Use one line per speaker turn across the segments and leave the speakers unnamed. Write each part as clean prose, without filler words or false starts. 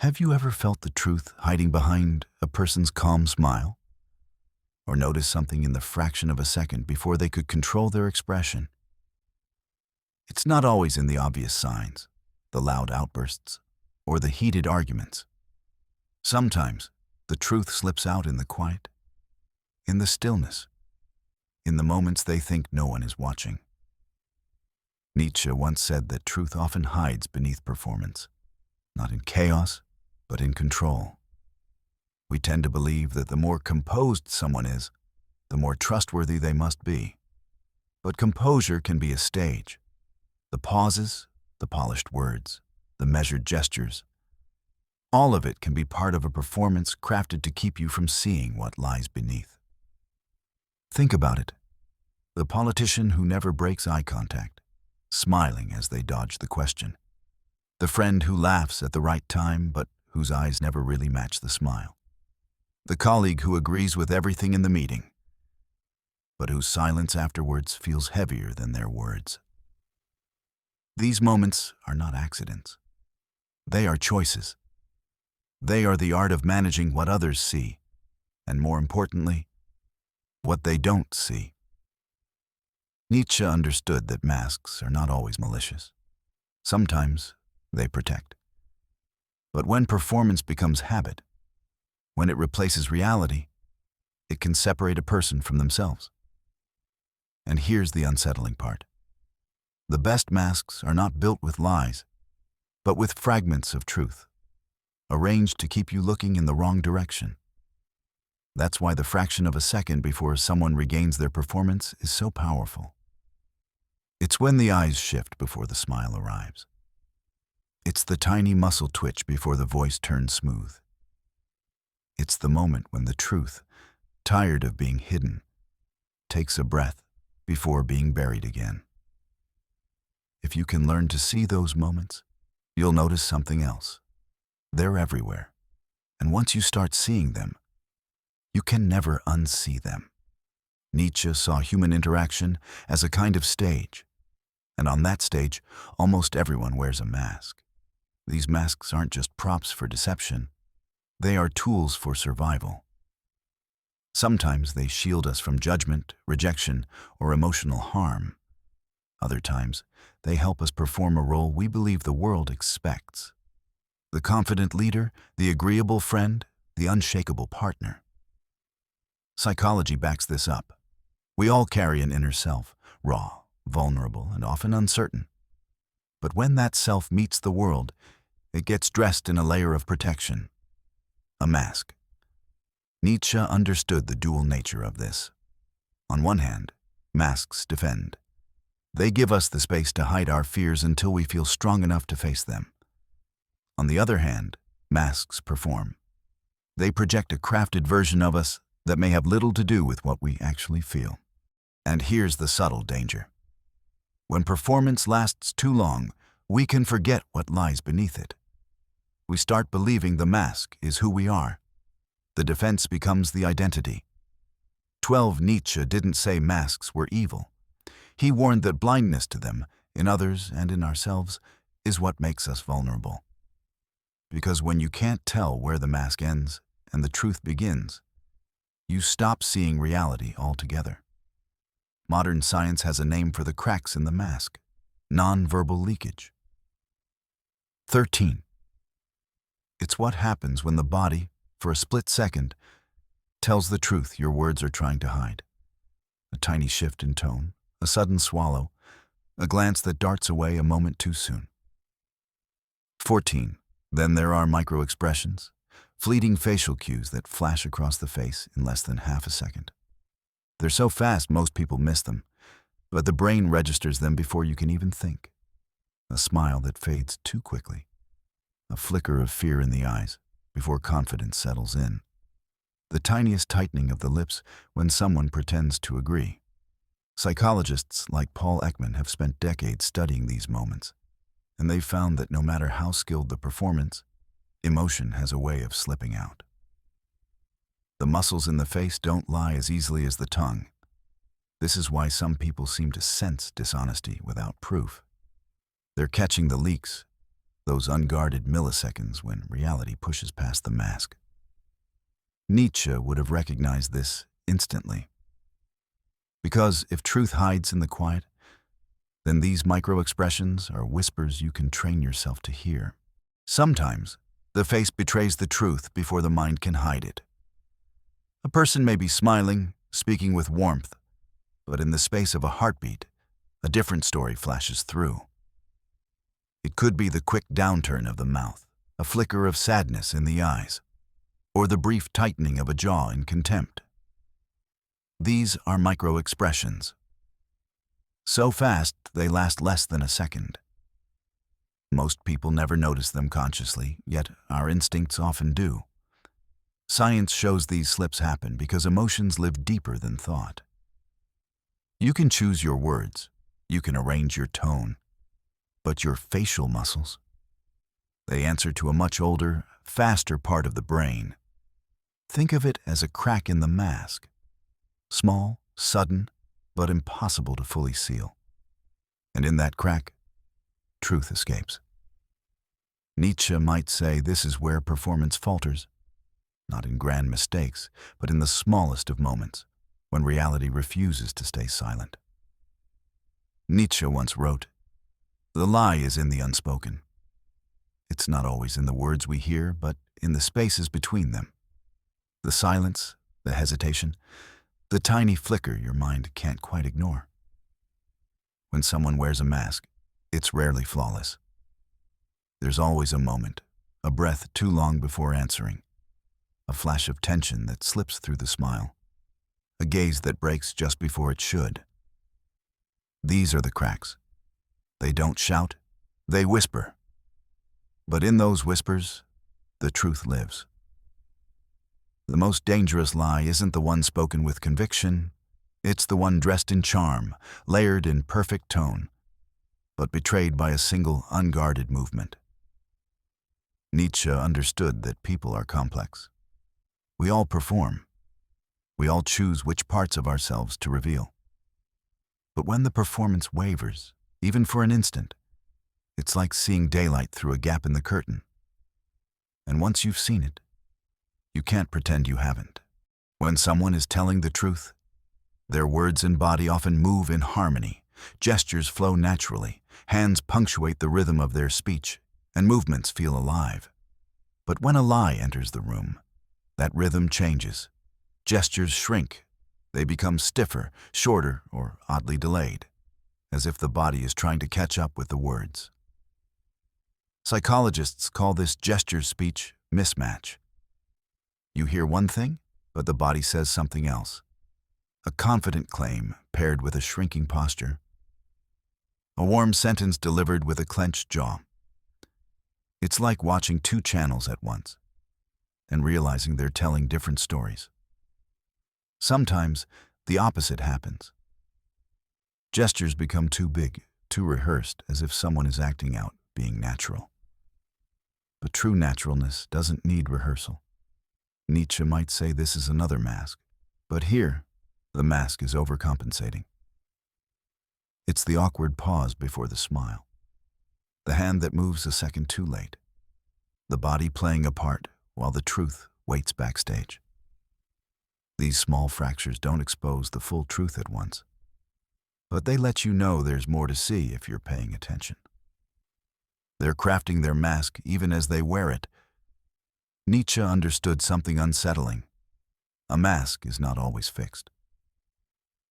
Have you ever felt the truth hiding behind a person's calm smile? Or noticed something in the fraction of a second before they could control their expression? It's not always in the obvious signs, the loud outbursts, or the heated arguments. Sometimes the truth slips out in the quiet, in the stillness, in the moments they think no one is watching. Nietzsche once said that truth often hides beneath performance, not in chaos, but in control. We tend to believe that the more composed someone is, the more trustworthy they must be. But composure can be a stage. The pauses, the polished words, the measured gestures, all of it can be part of a performance crafted to keep you from seeing what lies beneath. Think about it. The politician who never breaks eye contact, smiling as they dodge the question. The friend who laughs at the right time but whose eyes never really match the smile. The colleague who agrees with everything in the meeting, but whose silence afterwards feels heavier than their words. These moments are not accidents. They are choices. They are the art of managing what others see, and more importantly, what they don't see. Nietzsche understood that masks are not always malicious. Sometimes they protect. But when performance becomes habit, when it replaces reality, it can separate a person from themselves. And here's the unsettling part. The best masks are not built with lies, but with fragments of truth, arranged to keep you looking in the wrong direction. That's why the fraction of a second before someone regains their performance is so powerful. It's when the eyes shift before the smile arrives. It's the tiny muscle twitch before the voice turns smooth. It's the moment when the truth, tired of being hidden, takes a breath before being buried again. If you can learn to see those moments, you'll notice something else. They're everywhere. And once you start seeing them, you can never unsee them. Nietzsche saw human interaction as a kind of stage. And on that stage, almost everyone wears a mask. These masks aren't just props for deception. They are tools for survival. Sometimes they shield us from judgment, rejection, or emotional harm. Other times, they help us perform a role we believe the world expects. The confident leader, the agreeable friend, the unshakable partner. Psychology backs this up. We all carry an inner self, raw, vulnerable, and often uncertain. But when that self meets the world, it gets dressed in a layer of protection. A mask. Nietzsche understood the dual nature of this. On one hand, masks defend. They give us the space to hide our fears until we feel strong enough to face them. On the other hand, masks perform. They project a crafted version of us that may have little to do with what we actually feel. And here's the subtle danger. When performance lasts too long, we can forget what lies beneath it. We start believing the mask is who we are. The defense becomes the identity. 12 Nietzsche didn't say masks were evil. He warned that blindness to them, in others and in ourselves, is what makes us vulnerable. Because when you can't tell where the mask ends and the truth begins, you stop seeing reality altogether. Modern science has a name for the cracks in the mask: non-verbal leakage. 13. It's what happens when the body, for a split second, tells the truth your words are trying to hide. A tiny shift in tone, a sudden swallow, a glance that darts away a moment too soon. 14. Then there are micro-expressions, fleeting facial cues that flash across the face in less than half a second. They're so fast most people miss them, but the brain registers them before you can even think. A smile that fades too quickly. A flicker of fear in the eyes before confidence settles in. The tiniest tightening of the lips when someone pretends to agree. Psychologists like Paul Ekman have spent decades studying these moments, and they've found that no matter how skilled the performance, emotion has a way of slipping out. The muscles in the face don't lie as easily as the tongue. This is why some people seem to sense dishonesty without proof. They're catching the leaks, those unguarded milliseconds when reality pushes past the mask. Nietzsche would have recognized this instantly. Because if truth hides in the quiet, then these micro-expressions are whispers you can train yourself to hear. Sometimes, the face betrays the truth before the mind can hide it. A person may be smiling, speaking with warmth, but in the space of a heartbeat, a different story flashes through. It could be the quick downturn of the mouth, a flicker of sadness in the eyes, or the brief tightening of a jaw in contempt. These are micro-expressions. So fast, they last less than a second. Most people never notice them consciously, yet our instincts often do. Science shows these slips happen because emotions live deeper than thought. You can choose your words, you can arrange your tone, but your facial muscles, they answer to a much older, faster part of the brain. Think of it as a crack in the mask. Small, sudden, but impossible to fully seal. And in that crack, truth escapes. Nietzsche might say this is where performance falters, not in grand mistakes, but in the smallest of moments, when reality refuses to stay silent. Nietzsche once wrote, "The lie is in the unspoken. It's not always in the words we hear, but in the spaces between them. The silence, the hesitation, the tiny flicker your mind can't quite ignore." When someone wears a mask, it's rarely flawless. There's always a moment, a breath too long before answering, a flash of tension that slips through the smile, a gaze that breaks just before it should. These are the cracks. They don't shout, they whisper. But in those whispers, the truth lives. The most dangerous lie isn't the one spoken with conviction, it's the one dressed in charm, layered in perfect tone, but betrayed by a single unguarded movement. Nietzsche understood that people are complex. We all perform. We all choose which parts of ourselves to reveal. But when the performance wavers, even for an instant, it's like seeing daylight through a gap in the curtain. And once you've seen it, you can't pretend you haven't. When someone is telling the truth, their words and body often move in harmony, gestures flow naturally, hands punctuate the rhythm of their speech, and movements feel alive. But when a lie enters the room, that rhythm changes. Gestures shrink. They become stiffer, shorter, or oddly delayed, as if the body is trying to catch up with the words. Psychologists call this gesture-speech mismatch. You hear one thing, but the body says something else. A confident claim paired with a shrinking posture. A warm sentence delivered with a clenched jaw. It's like watching two channels at once and realizing they're telling different stories. Sometimes the opposite happens. Gestures become too big, too rehearsed, as if someone is acting out, being natural. But true naturalness doesn't need rehearsal. Nietzsche might say this is another mask, but here, the mask is overcompensating. It's the awkward pause before the smile, the hand that moves a second too late, the body playing a part while the truth waits backstage. These small fractures don't expose the full truth at once, but they let you know there's more to see if you're paying attention. They're crafting their mask even as they wear it. Nietzsche understood something unsettling. A mask is not always fixed.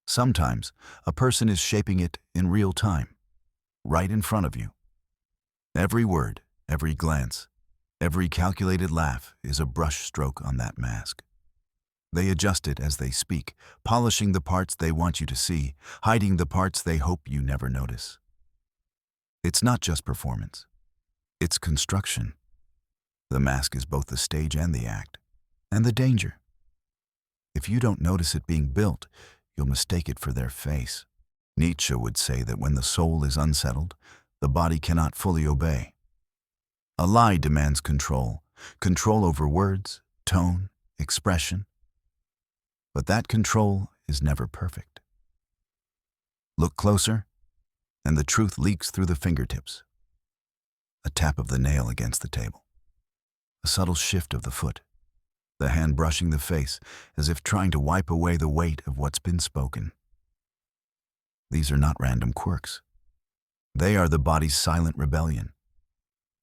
Sometimes a person is shaping it in real time, right in front of you. Every word, every glance, every calculated laugh is a brush stroke on that mask. They adjust it as they speak, polishing the parts they want you to see, hiding the parts they hope you never notice. It's not just performance. It's construction. The mask is both the stage and the act, and the danger. If you don't notice it being built, you'll mistake it for their face. Nietzsche would say that when the soul is unsettled, the body cannot fully obey. A lie demands control over words, tone, expression. But that control is never perfect. Look closer, and the truth leaks through the fingertips. A tap of the nail against the table. A subtle shift of the foot. The hand brushing the face as if trying to wipe away the weight of what's been spoken. These are not random quirks. They are the body's silent rebellion.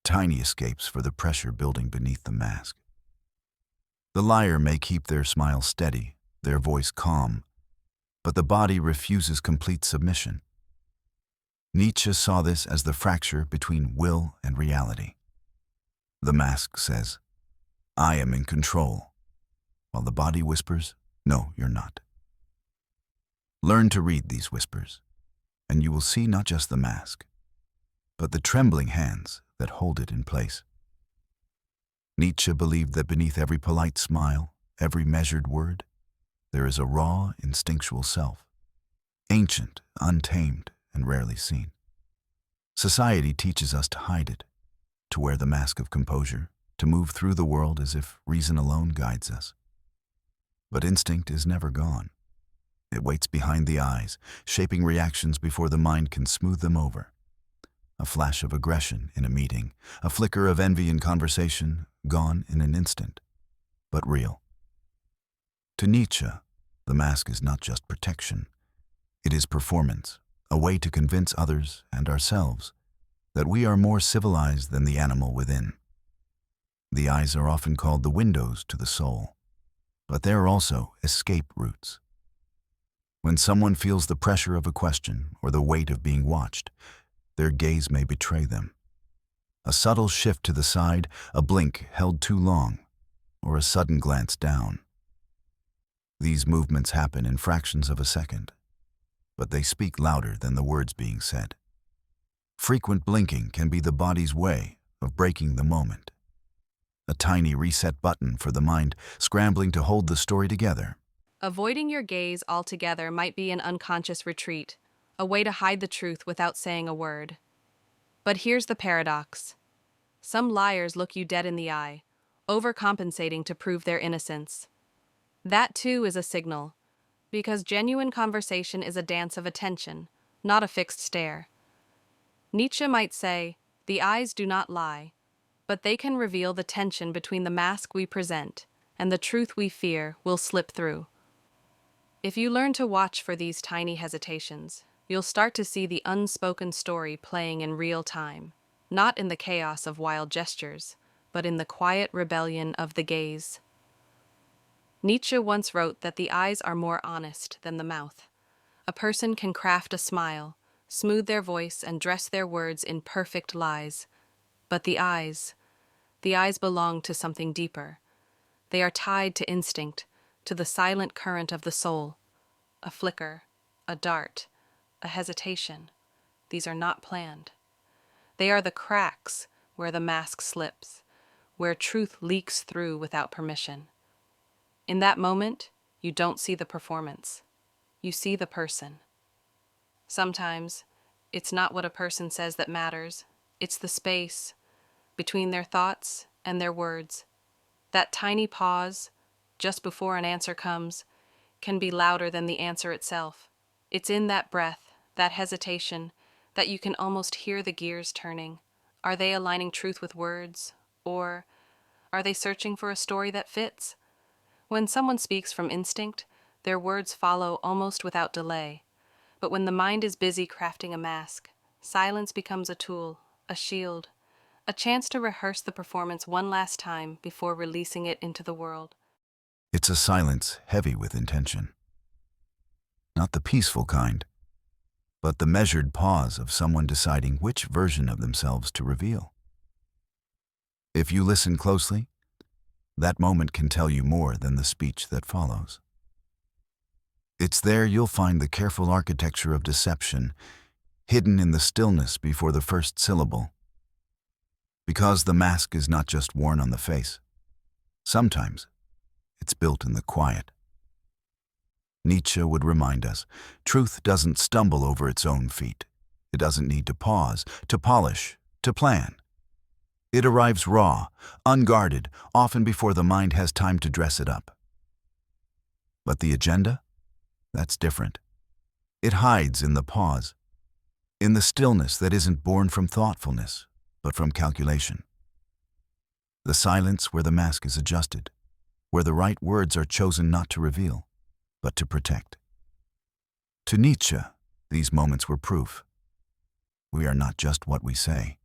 Tiny escapes for the pressure building beneath the mask. The liar may keep their smile steady, their voice calm, but the body refuses complete submission. Nietzsche saw this as the fracture between will and reality. The mask says, "I am in control," while the body whispers, "No, you're not." Learn to read these whispers, and you will see not just the mask, but the trembling hands that hold it in place. Nietzsche believed that beneath every polite smile, every measured word, there is a raw, instinctual self, ancient, untamed, and rarely seen. Society teaches us to hide it, to wear the mask of composure, to move through the world as if reason alone guides us. But instinct is never gone. It waits behind the eyes, shaping reactions before the mind can smooth them over. A flash of aggression in a meeting, a flicker of envy in conversation, gone in an instant, but real. To Nietzsche, the mask is not just protection. It is performance, a way to convince others and ourselves that we are more civilized than the animal within. The eyes are often called the windows to the soul, but they are also escape routes. When someone feels the pressure of a question or the weight of being watched, their gaze may betray them. A subtle shift to the side, a blink held too long, or a sudden glance down. These movements happen in fractions of a second, but they speak louder than the words being said. Frequent blinking can be the body's way of breaking the moment. A tiny reset button for the mind scrambling to hold the story together.
Avoiding your gaze altogether might be an unconscious retreat, a way to hide the truth without saying a word. But here's the paradox. Some liars look you dead in the eye, overcompensating to prove their innocence. That too is a signal, because genuine conversation is a dance of attention, not a fixed stare. Nietzsche might say, "The eyes do not lie, but they can reveal the tension between the mask we present and the truth we fear will slip through." If you learn to watch for these tiny hesitations, you'll start to see the unspoken story playing in real time, not in the chaos of wild gestures, but in the quiet rebellion of the gaze. Nietzsche once wrote that the eyes are more honest than the mouth. A person can craft a smile, smooth their voice, and dress their words in perfect lies. But the eyes belong to something deeper. They are tied to instinct, to the silent current of the soul. A flicker, a dart, a hesitation. These are not planned. They are the cracks where the mask slips, where truth leaks through without permission. In that moment, you don't see the performance. You see the person. Sometimes, it's not what a person says that matters. It's the space between their thoughts and their words. That tiny pause, just before an answer comes, can be louder than the answer itself. It's in that breath, that hesitation, that you can almost hear the gears turning. Are they aligning truth with words? Or are they searching for a story that fits? When someone speaks from instinct, their words follow almost without delay. But when the mind is busy crafting a mask, silence becomes a tool, a shield, a chance to rehearse the performance one last time before releasing it into the world.
It's a silence heavy with intention. Not the peaceful kind, but the measured pause of someone deciding which version of themselves to reveal. If you listen closely, that moment can tell you more than the speech that follows. It's there you'll find the careful architecture of deception, hidden in the stillness before the first syllable. Because the mask is not just worn on the face. Sometimes, it's built in the quiet. Nietzsche would remind us, truth doesn't stumble over its own feet. It doesn't need to pause, to polish, to plan. It arrives raw, unguarded, often before the mind has time to dress it up. But the agenda? That's different. It hides in the pause, in the stillness that isn't born from thoughtfulness, but from calculation. The silence where the mask is adjusted, where the right words are chosen not to reveal, but to protect. To Nietzsche, these moments were proof. We are not just what we say.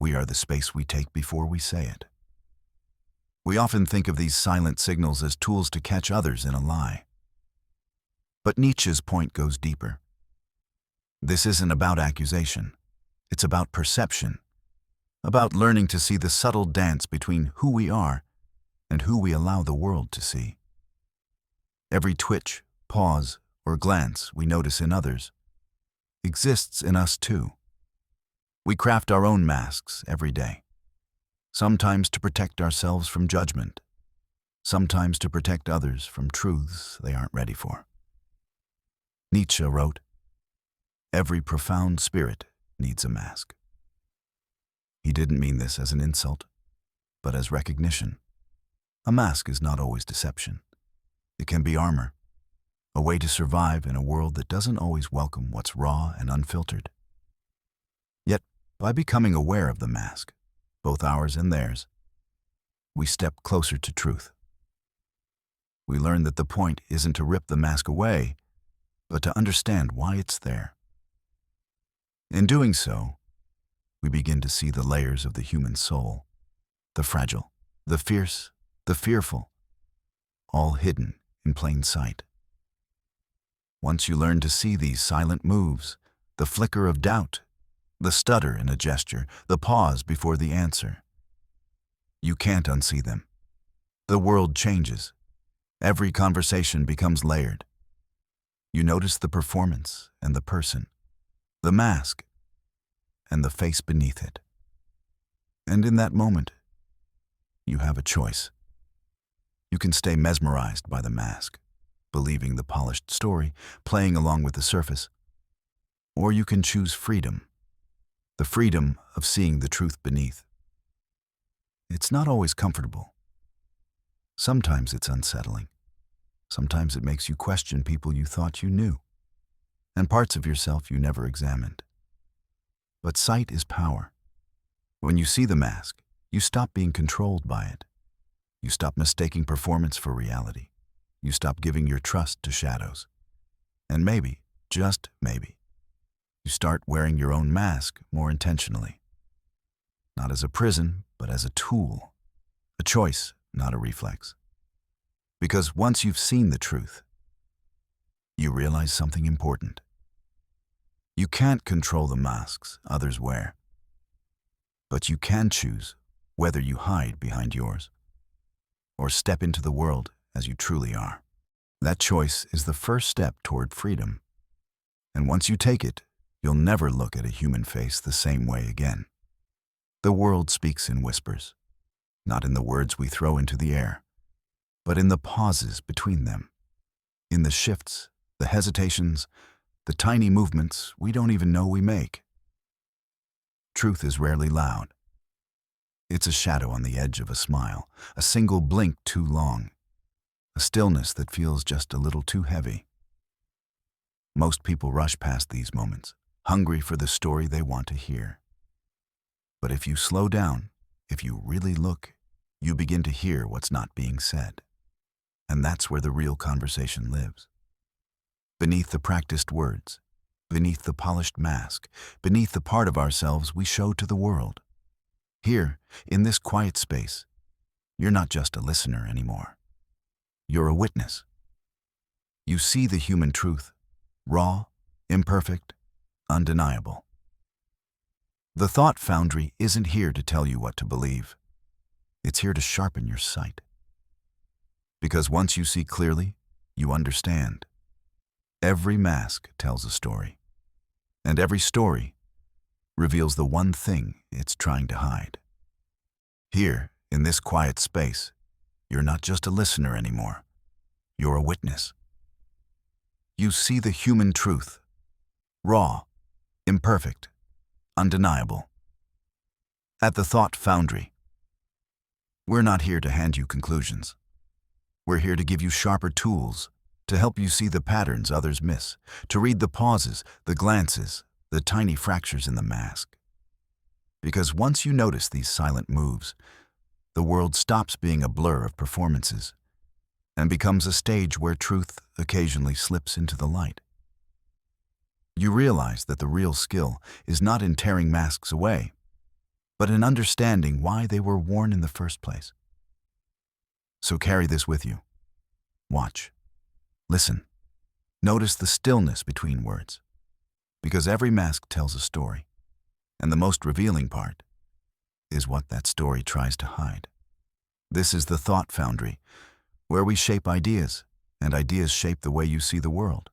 We are the space we take before we say it. We often think of these silent signals as tools to catch others in a lie. But Nietzsche's point goes deeper. This isn't about accusation. It's about perception, about learning to see the subtle dance between who we are and who we allow the world to see. Every twitch, pause, or glance we notice in others exists in us too. We craft our own masks every day, sometimes to protect ourselves from judgment, sometimes to protect others from truths they aren't ready for. Nietzsche wrote, "Every profound spirit needs a mask." He didn't mean this as an insult, but as recognition. A mask is not always deception. It can be armor, a way to survive in a world that doesn't always welcome what's raw and unfiltered. Yet, by becoming aware of the mask, both ours and theirs, we step closer to truth. We learn that the point isn't to rip the mask away, but to understand why it's there. In doing so, we begin to see the layers of the human soul, the fragile, the fierce, the fearful, all hidden in plain sight. Once you learn to see these silent moves, the flicker of doubt, the stutter in a gesture, the pause before the answer, you can't unsee them. The world changes. Every conversation becomes layered. You notice the performance and the person, the mask, and the face beneath it. And in that moment, you have a choice. You can stay mesmerized by the mask, believing the polished story, playing along with the surface. Or you can choose freedom, the freedom of seeing the truth beneath. It's not always comfortable. Sometimes it's unsettling. Sometimes it makes you question people you thought you knew, and parts of yourself you never examined. But sight is power. When you see the mask, you stop being controlled by it. You stop mistaking performance for reality. You stop giving your trust to shadows. And maybe, just maybe, you start wearing your own mask more intentionally. Not as a prison, but as a tool. A choice, not a reflex. Because once you've seen the truth, you realize something important. You can't control the masks others wear, but you can choose whether you hide behind yours or step into the world as you truly are. That choice is the first step toward freedom. And once you take it, you'll never look at a human face the same way again. The world speaks in whispers, not in the words we throw into the air, but in the pauses between them, in the shifts, the hesitations, the tiny movements we don't even know we make. Truth is rarely loud. It's a shadow on the edge of a smile, a single blink too long, a stillness that feels just a little too heavy. Most people rush past these moments, hungry for the story they want to hear. But if you slow down, if you really look, you begin to hear what's not being said. And that's where the real conversation lives. Beneath the practiced words, beneath the polished mask, beneath the part of ourselves we show to the world. Here, in this quiet space, you're not just a listener anymore. You're a witness. You see the human truth, raw, imperfect, undeniable. The thought foundry isn't here to tell you what to believe. It's here to sharpen your sight. Because once you see clearly, you understand. Every mask tells a story, and every story reveals the one thing it's trying to hide. Here, in this quiet space, you're not just a listener anymore. You're a witness. You see the human truth, raw, imperfect, undeniable. At the Thought Foundry, we're not here to hand you conclusions. We're here to give you sharper tools, to help you see the patterns others miss, to read the pauses, the glances, the tiny fractures in the mask. Because once you notice these silent moves, the world stops being a blur of performances and becomes a stage where truth occasionally slips into the light. You realize that the real skill is not in tearing masks away, but in understanding why they were worn in the first place. So carry this with you. Watch. Listen. Notice the stillness between words, because every mask tells a story, and the most revealing part is what that story tries to hide. This is the Thought Foundry, where we shape ideas, and ideas shape the way you see the world.